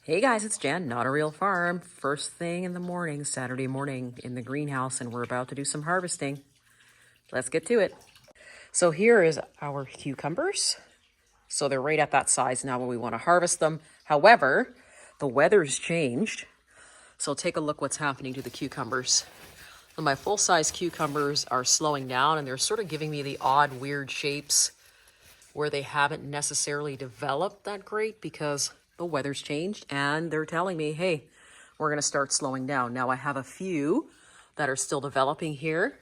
Hey guys, it's Jen, Not a Real Farm. First thing in the morning, Saturday morning in the greenhouse, and we're about to do some harvesting. Let's get to it. So here is our cucumbers. So they're right at that size now when we want to harvest them. However, the weather's changed. So take a look what's happening to the cucumbers. So my full-size cucumbers are slowing down and they're sort of giving me the odd, weird shapes where they haven't necessarily developed that great because the weather's changed and they're telling me, hey, we're going to start slowing down. Now I have a few that are still developing here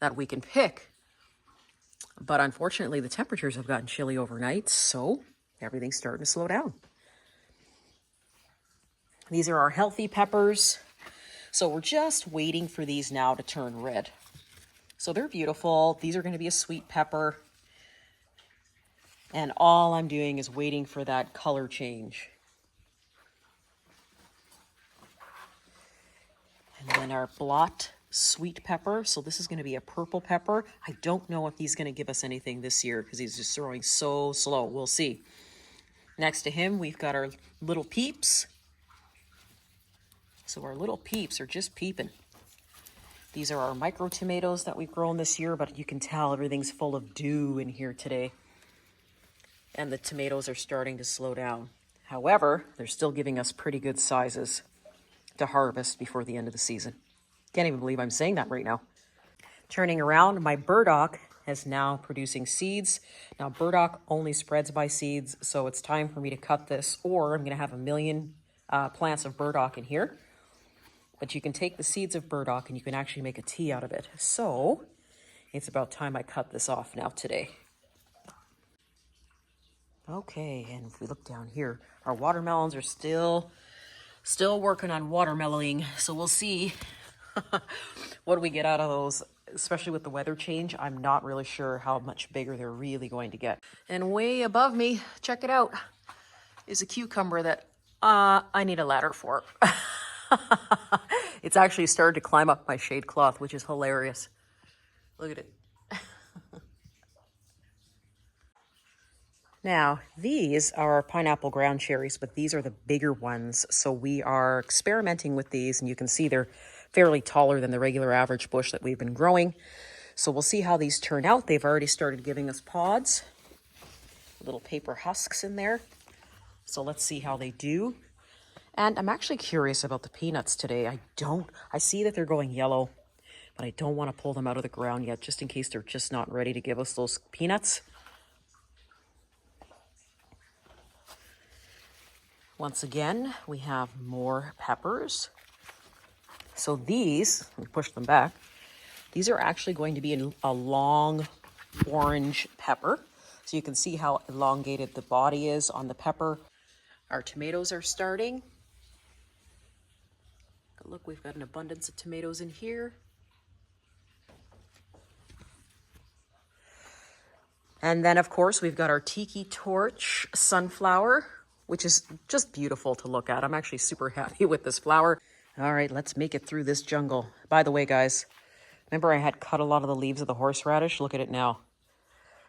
that we can pick. But unfortunately, the temperatures have gotten chilly overnight, so everything's starting to slow down. These are our healthy peppers. So we're just waiting for these now to turn red. So they're beautiful. These are going to be a sweet pepper. And all I'm doing is waiting for that color change. And then our blot sweet pepper. So this is going to be a purple pepper. I don't know if he's going to give us anything this year because he's just throwing so slow. We'll see. Next to him, we've got our little peeps. So our little peeps are just peeping. These are our micro tomatoes that we've grown this year, but you can tell everything's full of dew in here today. And the tomatoes are starting to slow down. However, they're still giving us pretty good sizes to harvest before the end of the season. Can't even believe I'm saying that right now. Turning around, my burdock is now producing seeds. Now burdock only spreads by seeds, so it's time for me to cut this, or I'm gonna have a million plants of burdock in here. But you can take the seeds of burdock and you can actually make a tea out of it. So it's about time I cut this off now today. Okay, and if we look down here, our watermelons are still working on watermeloning. So we'll see what do we get out of those, especially with the weather change. I'm not really sure how much bigger they're really going to get. And way above me, check it out, is a cucumber that I need a ladder for. It's actually started to climb up my shade cloth, which is hilarious. Look at it. Now, these are our pineapple ground cherries, but these are the bigger ones. So we are experimenting with these, and you can see they're fairly taller than the regular average bush that we've been growing. So we'll see how these turn out. They've already started giving us pods, little paper husks in there. So let's see how they do. And I'm actually curious about the peanuts today. I see that they're going yellow, but I don't want to pull them out of the ground yet, just in case they're just not ready to give us those peanuts. Once again, we have more peppers. So these, let me push them back. These are actually going to be a long orange pepper. So you can see how elongated the body is on the pepper. Our tomatoes are starting. Look, we've got an abundance of tomatoes in here. And then, of course, we've got our Tiki Torch sunflower, which is just beautiful to look at. I'm actually super happy with this flower. All right, let's make it through this jungle. By the way, guys, remember I had cut a lot of the leaves of the horseradish? Look at it now.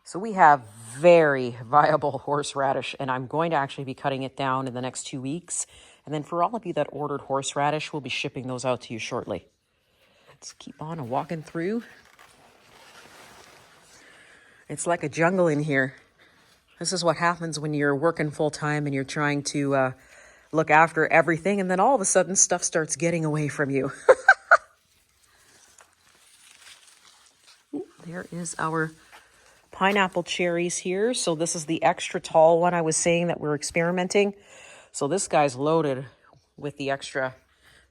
So we have very viable horseradish, and I'm going to actually be cutting it down in the next 2 weeks. And then for all of you that ordered horseradish, we'll be shipping those out to you shortly. Let's keep on walking through. It's like a jungle in here. This is what happens when you're working full time and you're trying to look after everything, and then all of a sudden stuff starts getting away from you. There is our pineapple cherries here. So this is the extra tall one I was saying that we're experimenting. So this guy's loaded with the extra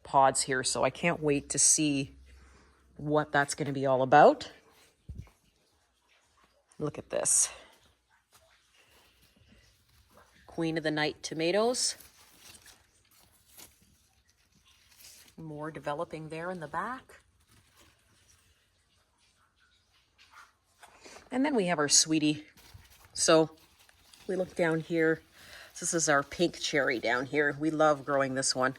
pods here. So I can't wait to see what that's going to be all about. Look at this. Queen of the Night tomatoes. More developing there in the back. And then we have our sweetie. So we look down here. This is our pink cherry down here. We love growing this one.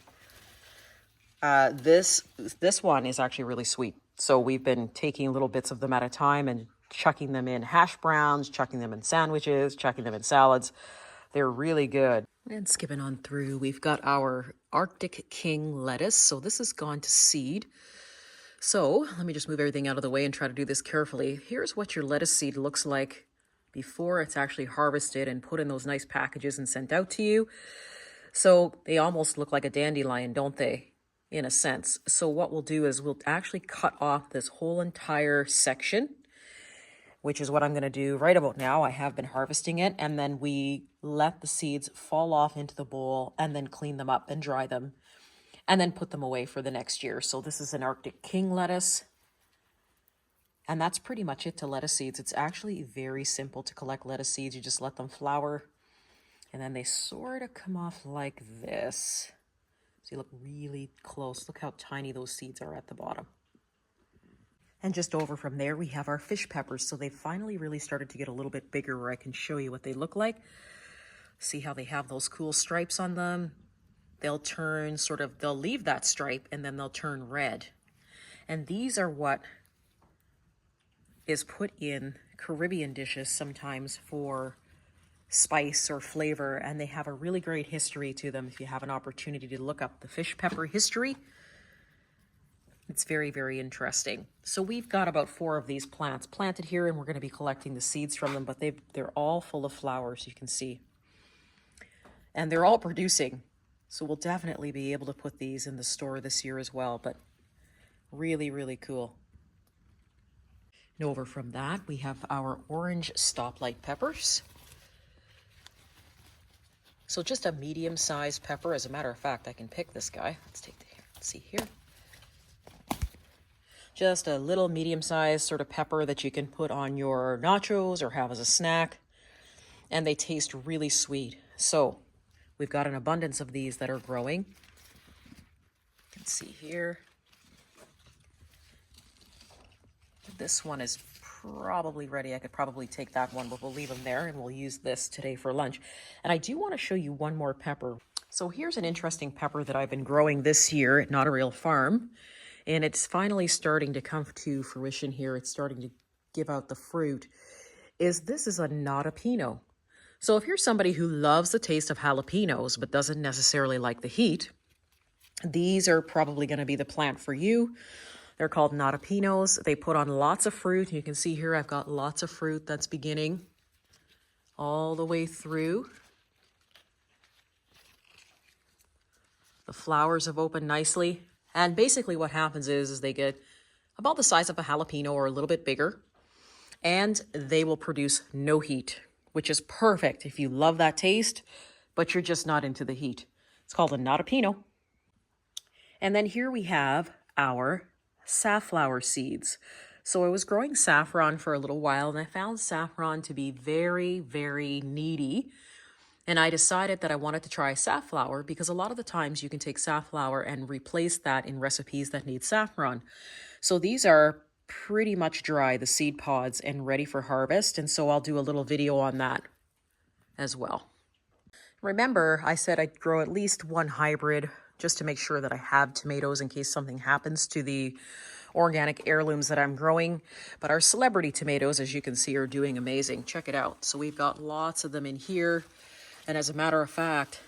This one is actually really sweet. So we've been taking little bits of them at a time and chucking them in hash browns, chucking them in sandwiches, chucking them in salads. They're really good. And skipping on through, we've got our Arctic King lettuce. So this has gone to seed. So let me just move everything out of the way and try to do this carefully. Here's what your lettuce seed looks like before it's actually harvested and put in those nice packages and sent out to you. So they almost look like a dandelion, don't they? In a sense. So what we'll do is we'll actually cut off this whole entire section, which is what I'm going to do right about now. I have been harvesting it, and then we let the seeds fall off into the bowl and then clean them up and dry them and then put them away for the next year. So this is an Arctic King lettuce. And that's pretty much it to lettuce seeds. It's actually very simple to collect lettuce seeds. You just let them flower, and then they sort of come off like this. So you look really close. Look how tiny those seeds are at the bottom. And just over from there, we have our fish peppers. So they finally really started to get a little bit bigger where I can show you what they look like. See how they have those cool stripes on them? They'll turn they'll leave that stripe and then they'll turn red. And these are what is put in Caribbean dishes sometimes for spice or flavor, and they have a really great history to them. If you have an opportunity to look up the fish pepper history, it's very, very interesting. So we've got about 4 of these plants planted here, and we're going to be collecting the seeds from them, but they're all full of flowers, you can see. And they're all producing. So we'll definitely be able to put these in the store this year as well, but really, really cool. And over from that, we have our orange stoplight peppers. So just a medium-sized pepper. As a matter of fact, I can pick this guy. Let's see here. Just a little medium-sized sort of pepper that you can put on your nachos or have as a snack. And they taste really sweet. So we've got an abundance of these that are growing. You can see here. This one is probably ready. I could probably take that one, but we'll leave them there and we'll use this today for lunch. And I do want to show you one more pepper. So here's an interesting pepper that I've been growing this year at Not a Real Farm. And it's finally starting to come to fruition here. It's starting to give out the fruit. This is a jalapeno. So if you're somebody who loves the taste of jalapenos but doesn't necessarily like the heat, these are probably going to be the plant for you. They're called jalapeno's. They put on lots of fruit. You can see here I've got lots of fruit that's beginning all the way through. The flowers have opened nicely. And basically what happens is they get about the size of a jalapeno or a little bit bigger. And they will produce no heat, which is perfect if you love that taste, but you're just not into the heat. It's called a jalapeno. And then here we have our safflower seeds. So I was growing saffron for a little while, and I found saffron to be very, very needy. And I decided that I wanted to try safflower because a lot of the times you can take safflower and replace that in recipes that need saffron. So these are pretty much dry, the seed pods, and ready for harvest. And so I'll do a little video on that as well. Remember, I said I'd grow at least one hybrid just to make sure that I have tomatoes in case something happens to the organic heirlooms that I'm growing. But our celebrity tomatoes, as you can see, are doing amazing. Check it out. So we've got lots of them in here. And as a matter of fact,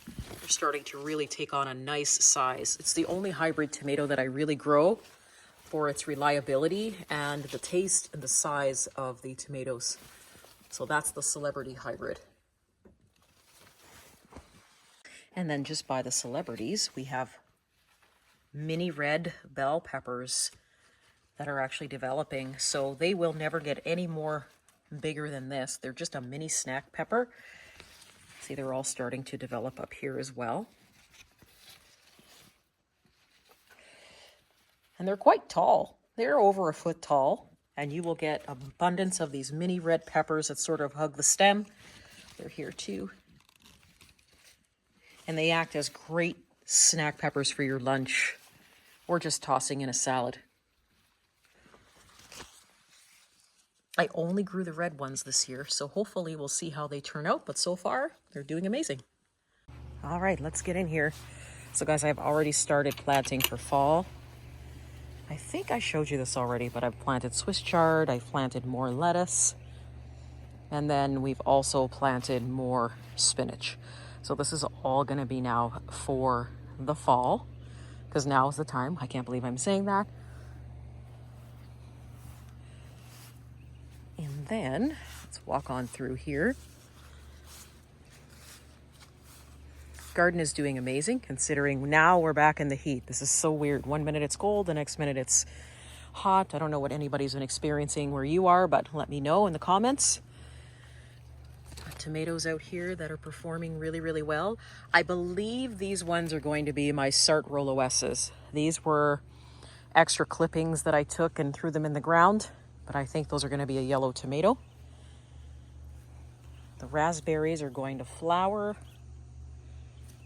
they're starting to really take on a nice size. It's the only hybrid tomato that I really grow for its reliability and the taste and the size of the tomatoes. So that's the celebrity hybrid. And then just by the celebrities, we have mini red bell peppers that are actually developing. So they will never get any more bigger than this. They're just a mini snack pepper. See, they're all starting to develop up here as well. And they're quite tall. They're over a foot tall. And you will get abundance of these mini red peppers that sort of hug the stem. They're here too. And they act as great snack peppers for your lunch or just tossing in a salad. I only grew the red ones this year, so hopefully we'll see how they turn out. But so far, they're doing amazing. All right, let's get in here. So guys, I've already started planting for fall. I think I showed you this already, but I've planted Swiss chard, I've planted more lettuce, and then we've also planted more spinach. So this is all going to be now for the fall, because now is the time. I can't believe I'm saying that. And then let's walk on through here. Garden is doing amazing, considering now we're back in the heat. This is so weird. 1 minute it's cold, the next minute it's hot. I don't know what anybody's been experiencing where you are, but let me know in the comments. Tomatoes out here that are performing really, really well. I believe these ones are going to be my Sartrolloesses. These were extra clippings that I took and threw them in the ground, but I think those are going to be a yellow tomato. The raspberries are going to flower,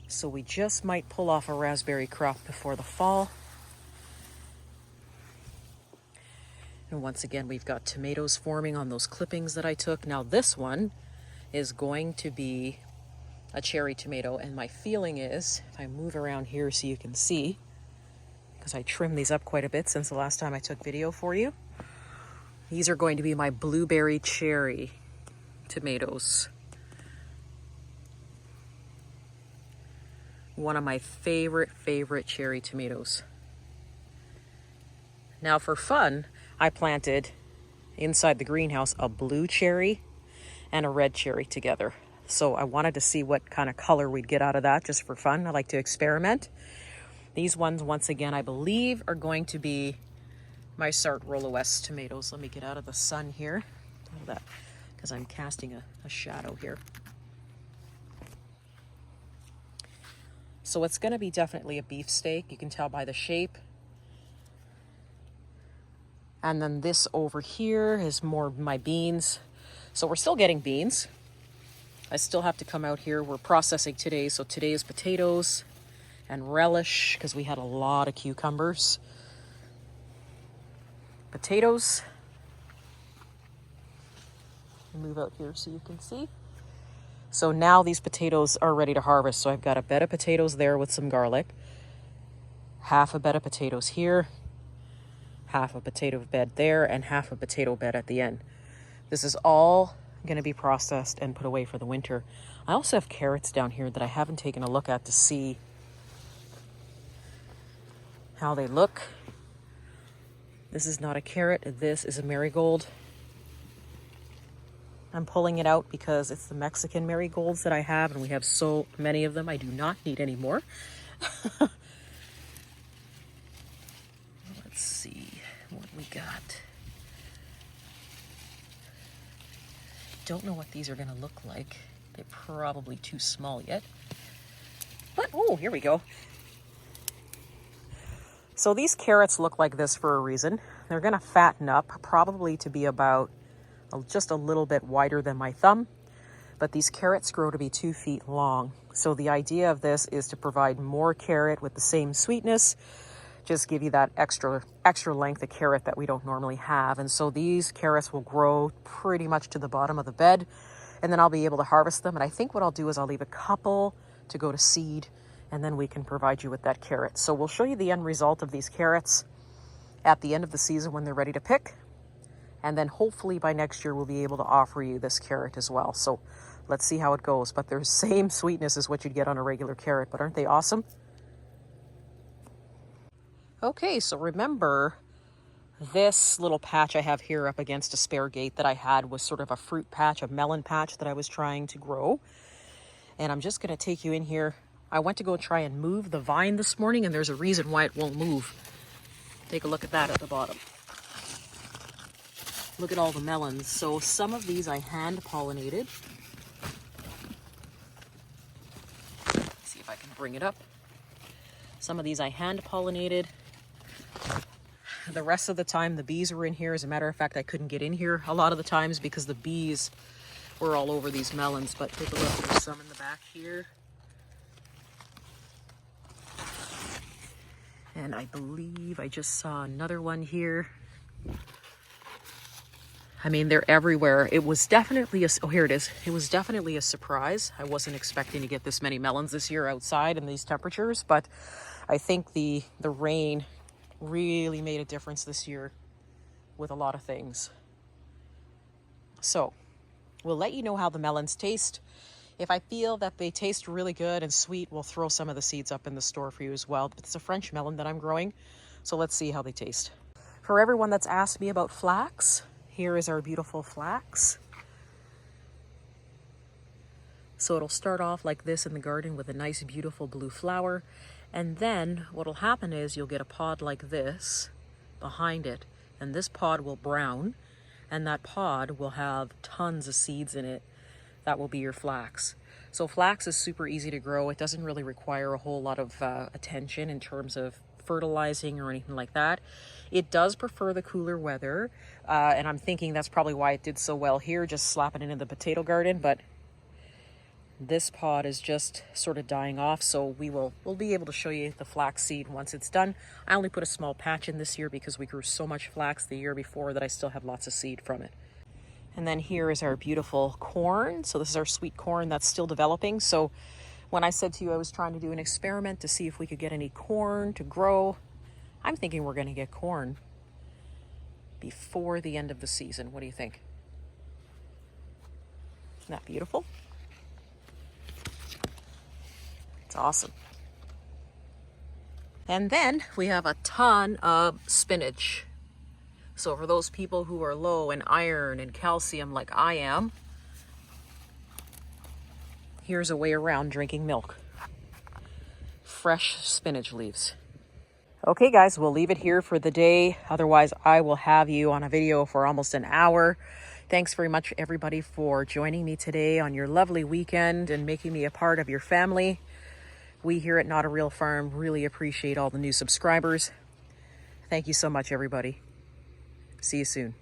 so we just might pull off a raspberry crop before the fall. And once again, we've got tomatoes forming on those clippings that I took. Now this one is going to be a cherry tomato, and my feeling is, if I move around here so you can see, because I trimmed these up quite a bit since the last time I took video for you, these are going to be my blueberry cherry tomatoes. One of my favorite cherry tomatoes. Now for fun, I planted inside the greenhouse a blue cherry and a red cherry together. So I wanted to see what kind of color we'd get out of that, just for fun. I like to experiment. These ones, once again, I believe are going to be my Sartrolloes tomatoes. Let me get out of the sun here, because I'm casting a shadow here. So it's going to be definitely a beefsteak. You can tell by the shape. And then this over here is more my beans. So we're still getting beans. I still have to come out here. We're processing today. So today is potatoes and relish, because we had a lot of cucumbers. Potatoes. Move out here so you can see. So now these potatoes are ready to harvest. So I've got a bed of potatoes there with some garlic. Half a bed of potatoes here. Half a potato bed there, and half a potato bed at the end. This is all going to be processed and put away for the winter. I also have carrots down here that I haven't taken a look at to see how they look. This is not a carrot. This is a marigold. I'm pulling it out because it's the Mexican marigolds that I have, and we have so many of them. I do not need any more. Let's see what we got. Don't know what these are going to look like. They're probably too small yet. But, oh, here we go. So these carrots look like this for a reason. They're going to fatten up, probably to be about just a little bit wider than my thumb. But these carrots grow to be 2 feet long. So the idea of this is to provide more carrot with the same sweetness, just give you that extra length of carrot that we don't normally have. And so these carrots will grow pretty much to the bottom of the bed, and then I'll be able to harvest them. And I think what I'll do is I'll leave a couple to go to seed, and then we can provide you with that carrot. So we'll show you the end result of these carrots at the end of the season when they're ready to pick. And then hopefully by next year, we'll be able to offer you this carrot as well. So let's see how it goes. But they're the same sweetness as what you'd get on a regular carrot, but aren't they awesome? Okay, so remember, this little patch I have here up against a spare gate that I had was sort of a fruit patch, a melon patch that I was trying to grow. And I'm just going to take you in here. I went to go try and move the vine this morning, and there's a reason why it won't move. Take a look at that at the bottom. Look at all the melons. So some of these I hand pollinated. Let's see if I can bring it up. Some of these I hand pollinated. The rest of the time, the bees were in here. As a matter of fact, I couldn't get in here a lot of the times because the bees were all over these melons. But take a look, there's some in the back here. And I believe I just saw another one here. I mean, they're everywhere. It was definitely oh, here it is. It was definitely a surprise. I wasn't expecting to get this many melons this year outside in these temperatures, but I think the rain really made a difference this year with a lot of things. So we'll let you know how the melons taste If I feel that they taste really good and sweet, we'll throw some of the seeds up in the store for you as well. It's a French melon that I'm growing, so let's see how they taste. For everyone that's asked me about flax, here is our beautiful flax. So it'll start off like this in the garden with a nice beautiful blue flower, and then what'll happen is you'll get a pod like this behind it, and this pod will brown, and that pod will have tons of seeds in it. That will be your flax. So flax is super easy to grow. It doesn't really require a whole lot of attention in terms of fertilizing or anything like that. It does prefer the cooler weather, and I'm thinking that's probably why it did so well here, just slapping it in the potato garden. But this pod is just sort of dying off, so we'll be able to show you the flax seed once it's done. I only put a small patch in this year because we grew so much flax the year before that I still have lots of seed from it. And then here is our beautiful corn. So this is our sweet corn that's still developing. So when I said to you I was trying to do an experiment to see if we could get any corn to grow, I'm thinking we're going to get corn before the end of the season. What do you think? Isn't that beautiful? It's awesome. And then we have a ton of spinach. So for those people who are low in iron and calcium like I am, here's a way around drinking milk. Fresh spinach leaves. Okay guys, we'll leave it here for the day. Otherwise, I will have you on a video for almost an hour. Thanks very much everybody for joining me today on your lovely weekend and making me a part of your family. We here at Not a Real Farm really appreciate all the new subscribers. Thank you so much, everybody. See you soon.